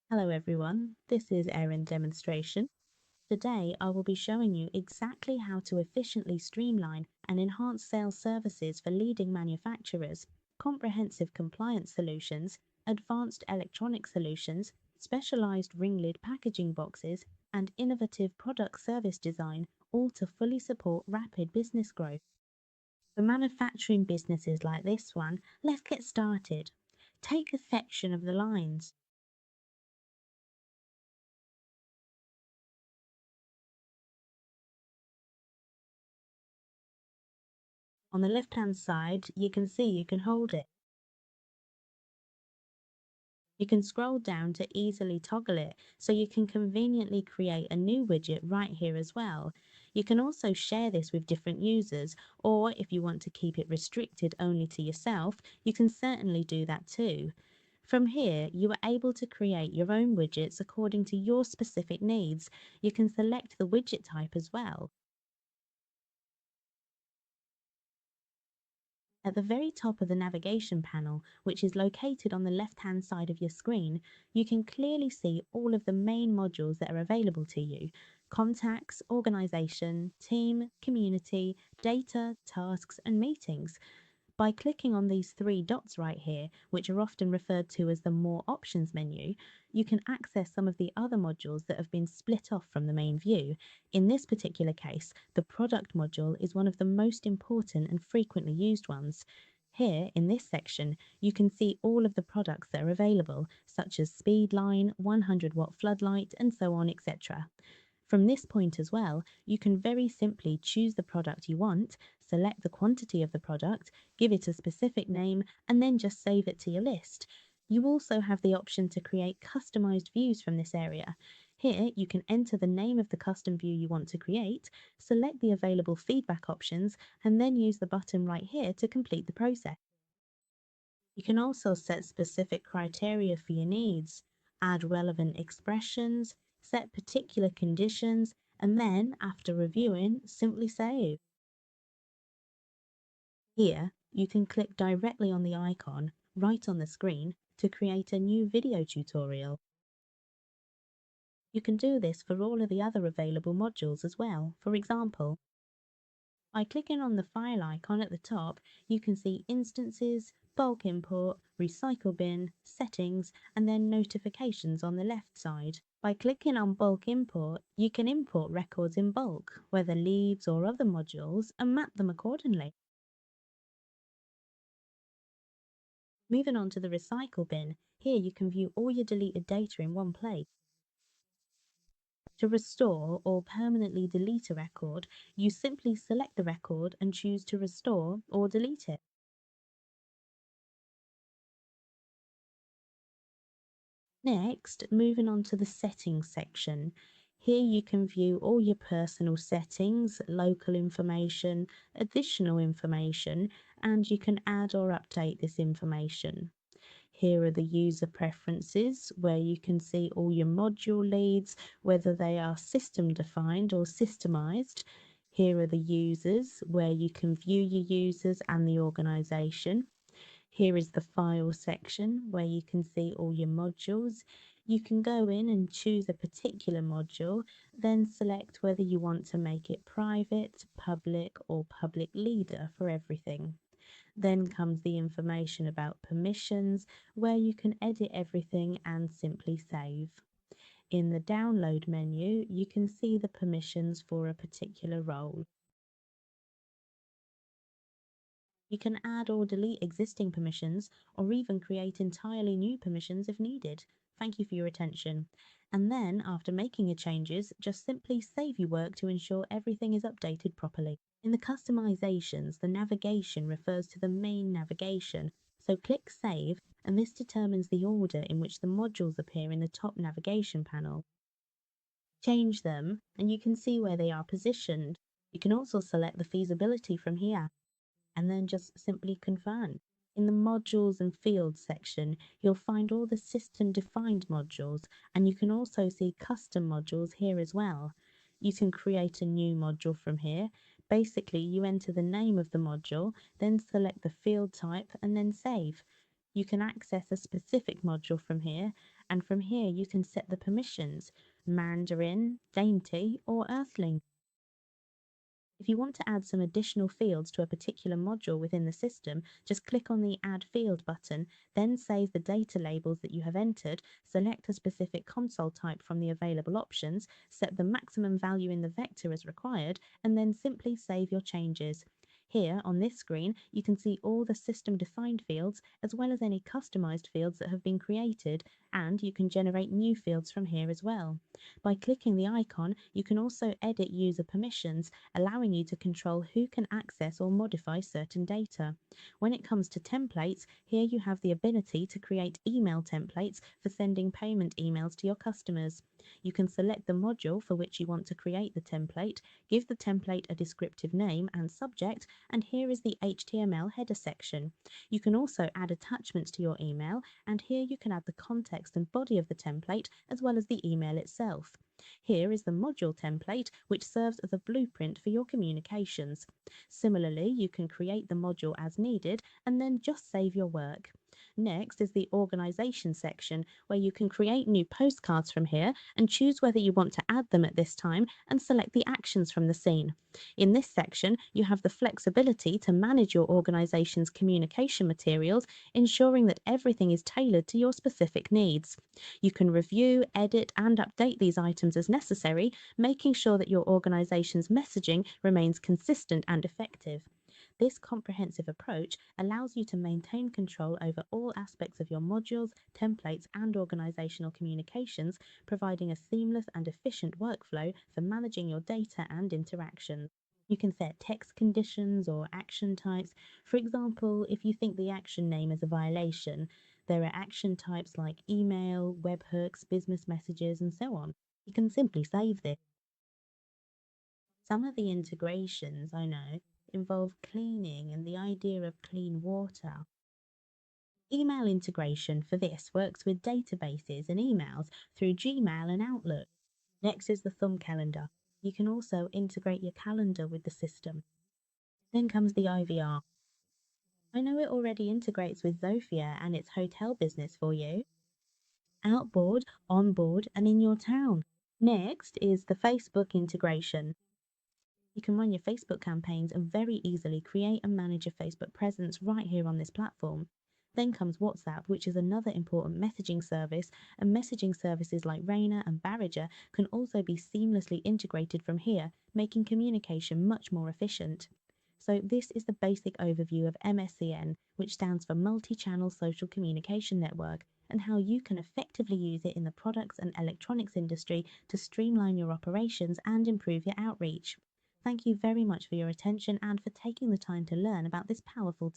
Hello everyone, this is Erin Demonstration. Today I will be showing you exactly how to efficiently streamline and enhance sales services for leading manufacturers, comprehensive compliance solutions, advanced electronic solutions, specialized ring lid packaging boxes, and innovative product service design, all to fully support rapid business growth. For manufacturing businesses like this one, let's get started. Take a section of the lines. On the left-hand side, you can see you can hold it. You can scroll down to easily toggle it, so you can conveniently create a new widget right here as well. You can also share this with different users, or if you want to keep it restricted only to yourself, you can certainly do that too. From here, you are able to create your own widgets according to your specific needs. You can select the widget type as well. At the very top of the navigation panel, which is located on the left-hand side of your screen, you can clearly see all of the main modules that are available to you: contacts, organization, team, community, data, tasks, and meetings. By clicking on these three dots right here, which are often referred to as the More Options menu, you can access some of the other modules that have been split off from the main view. In this particular case, the Product module is one of the most important and frequently used ones. Here, in this section, you can see all of the products that are available, such as Speedline, 100-watt floodlight, and so on, etc. From this point as well, you can very simply choose the product you want, select the quantity of the product, give it a specific name, and then just save it to your list. You also have the option to create customized views from this area. Here, you can enter the name of the custom view you want to create, select the available feedback options, and then use the button right here to complete the process. You can also set specific criteria for your needs, add relevant expressions, set particular conditions, and then, after reviewing, simply save. Here, you can click directly on the icon right on the screen to create a new video tutorial. You can do this for all of the other available modules as well. For example, by clicking on the file icon at the top, you can see instances, bulk import, recycle bin, settings, and then notifications on the left side. By clicking on bulk import, you can import records in bulk, whether leads or other modules, and map them accordingly. Moving on to the recycle bin, here you can view all your deleted data in one place. To restore or permanently delete a record, you simply select the record and choose to restore or delete it. Next, moving on to the settings section. Here you can view all your personal settings, local information, additional information, and you can add or update this information. Here are the user preferences, where you can see all your module leads, whether they are system defined or systemized. Here are the users, where you can view your users and the organization. Here is the file section, where you can see all your modules. You can go in and choose a particular module, then select whether you want to make it private, public, or public leader for everything. Then comes the information about permissions, where you can edit everything and simply save. In the download menu, you can see the permissions for a particular role. You can add or delete existing permissions, or even create entirely new permissions if needed. Thank you for your attention. And then, after making your changes, just simply save your work to ensure everything is updated properly. In the customizations, the navigation refers to the main navigation, so click Save, and this determines the order in which the modules appear in the top navigation panel. Change them, and you can see where they are positioned. You can also select the feasibility from here, and then just simply confirm. In the modules and fields section, you'll find all the system defined modules, and you can also see custom modules here as well. You can create a new module from here. Basically, you enter the name of the module, then select the field type, and then save. You can access a specific module from here, And from here, you can set the permissions, Mandarin, Dainty, or Earthling. If you want to add some additional fields to a particular module within the system, just click on the Add Field button, then save the data labels that you have entered, select a specific console type from the available options, set the maximum value in the vector as required, and then simply save your changes. Here on this screen, you can see all the system-defined fields as well as any customized fields that have been created, and you can generate new fields from here as well. By clicking the icon, you can also edit user permissions, allowing you to control who can access or modify certain data. When it comes to templates, here you have the ability to create email templates for sending payment emails to your customers. You can select the module for which you want to create the template, give the template a descriptive name and subject, and here is the HTML header section. You can also add attachments to your email, and here you can add the context and body of the template as well as the email itself. Here is the module template, which serves as a blueprint for your communications. Similarly, you can create the module as needed and then just save your work. Next is the organization section, where you can create new postcards from here and choose whether you want to add them at this time and select the actions from the scene. In this section, you have the flexibility to manage your organization's communication materials, ensuring that everything is tailored to your specific needs. You can review, edit, and update these items as necessary, making sure that your organization's messaging remains consistent and effective. This comprehensive approach allows you to maintain control over all aspects of your modules, templates, and organizational communications, providing a seamless and efficient workflow for managing your data and interactions. You can set text conditions or action types. For example, if you think the action name is a violation, there are action types like email, webhooks, business messages, and so on. You can simply save this. Some of the integrations, I know, involve cleaning and the idea of clean water. Email integration for this works with databases and emails through Gmail and Outlook. Next is the thumb calendar. You can also integrate your calendar with the system. Then comes the IVR. I know it already integrates with Zofia and its hotel business for you. Outboard, onboard, and in your town. Next is the Facebook integration. You can run your Facebook campaigns and very easily create and manage a Facebook presence right here on this platform. Then comes WhatsApp, which is another important messaging service, and messaging services like Vryno and Barrager can also be seamlessly integrated from here, making communication much more efficient. So this is the basic overview of MSCN, which stands for Multi-Channel Social Communication Network, and how you can effectively use it in the products and electronics industry to streamline your operations and improve your outreach. Thank you very much for your attention and for taking the time to learn about this powerful